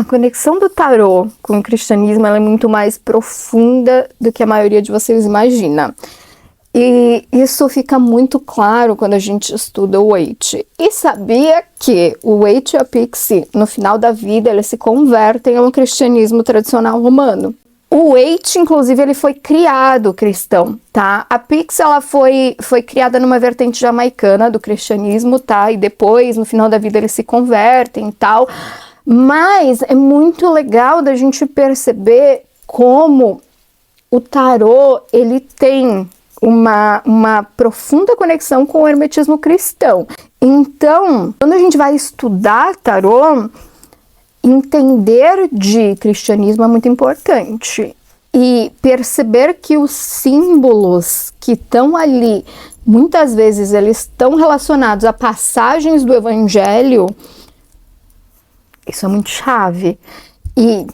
conexão do tarô com o cristianismo ela é muito mais profunda do que a maioria de vocês imagina. E isso fica muito claro quando a gente estuda o Waite. E sabia que o Waite e a Pixie, no final da vida, eles se convertem ao cristianismo tradicional romano. O Waite, inclusive, ele foi criado cristão, tá? A Pixie, ela foi criada numa vertente jamaicana do cristianismo, tá? E depois, no final da vida, eles se convertem e tal. Mas é muito legal da gente perceber como o tarô, ele tem uma profunda conexão com o hermetismo cristão. Então, quando a gente vai estudar tarô, entender de cristianismo é muito importante. E perceber que os símbolos que estão ali, muitas vezes eles estão relacionados a passagens do evangelho, isso é muito chave. E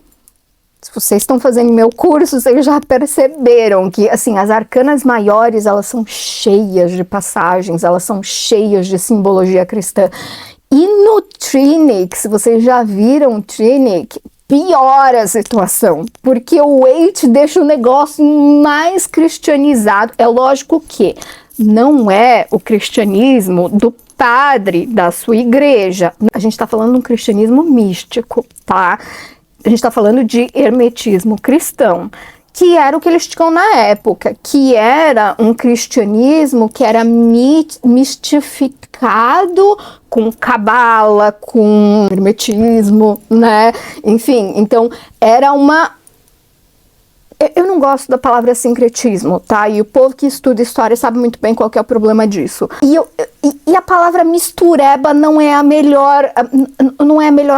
se vocês estão fazendo meu curso, vocês já perceberam que, assim, as arcanas maiores, elas são cheias de passagens, elas são cheias de simbologia cristã. E no Trinity, se vocês já viram o Trinity, piora a situação, porque o Waite deixa o negócio mais cristianizado. É lógico que não é o cristianismo do padre da sua igreja. A gente está falando de um cristianismo místico, tá? A gente está falando de hermetismo cristão, que era o que eles tinham na época, que era um cristianismo que era mistificado com cabala, com hermetismo, né? Enfim, então era uma... Eu não gosto da palavra sincretismo, tá? E o povo que estuda história sabe muito bem qual que é o problema disso. E a palavra mistureba não é a melhor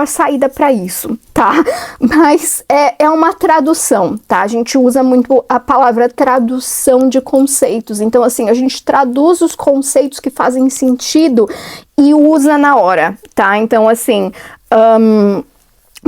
saída para isso, tá? Mas é uma tradução, tá? A gente usa muito a palavra tradução de conceitos. Então, assim, a gente traduz os conceitos que fazem sentido e usa na hora, tá? Então, assim,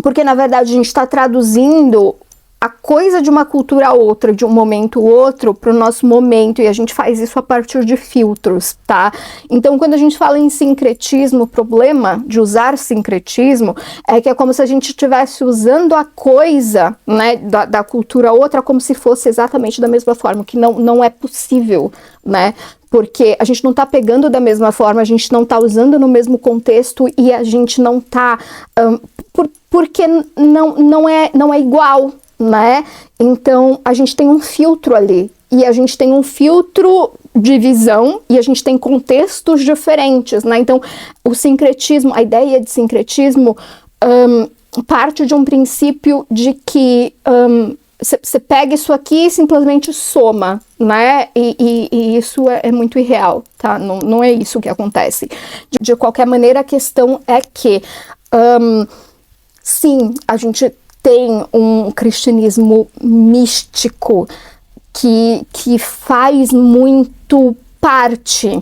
porque na verdade a gente está traduzindo a coisa de uma cultura a outra, de um momento a outro, para o nosso momento, e a gente faz isso a partir de filtros, tá? Então, quando a gente fala em sincretismo, o problema de usar sincretismo é que é como se a gente estivesse usando a coisa, né, da cultura a outra como se fosse exatamente da mesma forma, que não é possível, né? Porque a gente não tá pegando da mesma forma, a gente não tá usando no mesmo contexto e a gente não tá... porque não é igual, né? Então a gente tem um filtro ali e a gente tem um filtro de visão e a gente tem contextos diferentes, né? Então o sincretismo, a ideia de sincretismo parte de um princípio de que você pega isso aqui e simplesmente soma, né? E isso é muito irreal, tá? Não é isso que acontece. De qualquer maneira, a questão é que sim, a gente tem um cristianismo místico que faz muito parte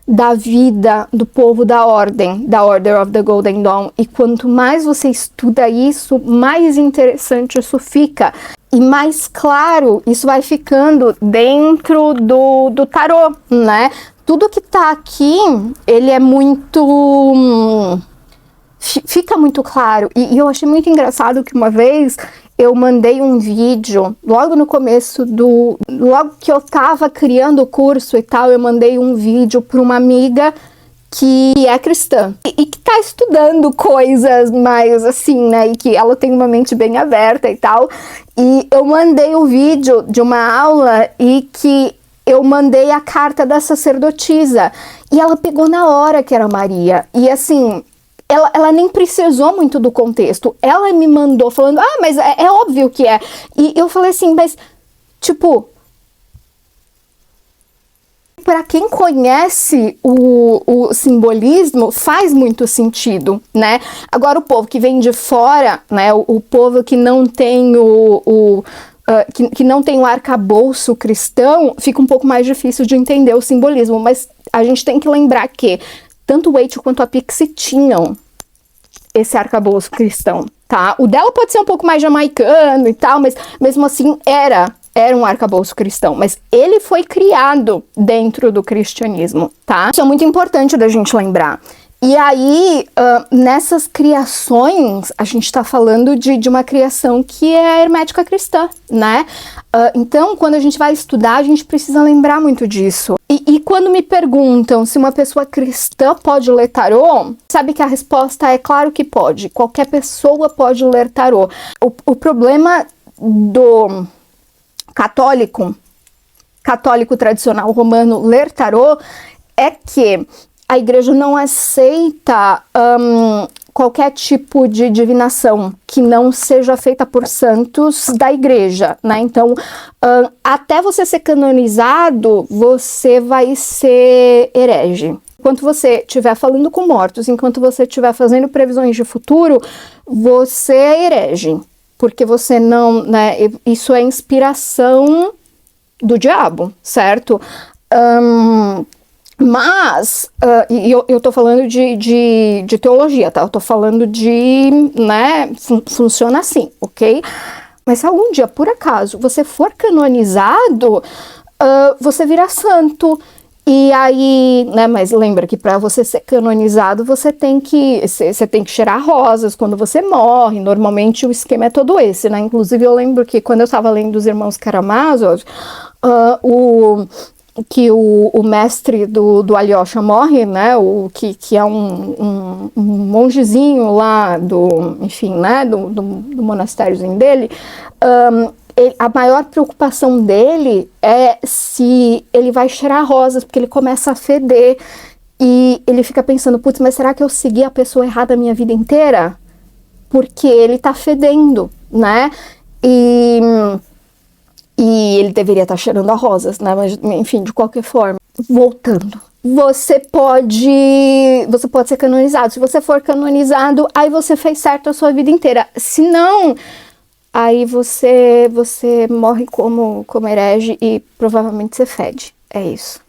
da vida do povo da Order of the Golden Dawn, e quanto mais você estuda isso, mais interessante isso fica, e mais claro isso vai ficando dentro do tarô, né? Tudo que tá aqui, ele é muito... fica muito claro, e eu achei muito engraçado que uma vez eu mandei um vídeo, logo no começo logo que eu tava criando o curso e tal, eu mandei um vídeo para uma amiga que é cristã, e que tá estudando coisas mais assim, né, e que ela tem uma mente bem aberta e tal, e eu mandei o vídeo de uma aula e que eu mandei a carta da sacerdotisa, e ela pegou na hora que era Maria, e assim... Ela nem precisou muito do contexto. Ela me mandou falando, mas é óbvio que é. E eu falei assim, mas, tipo... para quem conhece o simbolismo, faz muito sentido, né? Agora, o povo que vem de fora, né? O povo que não tem que não tem o arcabouço cristão, fica um pouco mais difícil de entender o simbolismo. Mas a gente tem que lembrar que tanto o Waite quanto a Pixie tinham esse arcabouço cristão, tá? O dela pode ser um pouco mais jamaicano e tal, mas mesmo assim era um arcabouço cristão, mas ele foi criado dentro do cristianismo, tá? Isso é muito importante da gente lembrar. E aí, nessas criações, a gente está falando de uma criação que é hermética cristã, né? Então, quando a gente vai estudar, a gente precisa lembrar muito disso. E quando me perguntam se uma pessoa cristã pode ler tarô, sabe que a resposta é claro que pode. Qualquer pessoa pode ler tarô. O problema do católico tradicional romano ler tarô é que a igreja não aceita qualquer tipo de divinação que não seja feita por santos da igreja, né? Então, até você ser canonizado, você vai ser herege. Enquanto você estiver falando com mortos, enquanto você estiver fazendo previsões de futuro, você é herege. Porque você não, né? Isso é inspiração do diabo, certo? Mas, eu tô falando de teologia, tá? Eu tô falando né, funciona assim, ok? Mas se algum dia, por acaso, você for canonizado, você vira santo. E aí, né, mas lembra que para você ser canonizado, você tem que cheirar rosas quando você morre. Normalmente o esquema é todo esse, né? Inclusive eu lembro que quando eu estava lendo os Irmãos Karamazov, o mestre do Alyosha morre, né, que é um mongezinho lá enfim, né, do monastériozinho dele, a maior preocupação dele é se ele vai cheirar rosas, porque ele começa a feder, e ele fica pensando, putz, mas será que eu segui a pessoa errada a minha vida inteira? Porque ele tá fedendo, né, e ele deveria estar cheirando a rosas, né? Mas, enfim, de qualquer forma. Voltando. Você pode ser canonizado. Se você for canonizado, aí você fez certo a sua vida inteira. Se não, aí você morre como herege e provavelmente você fede. É isso.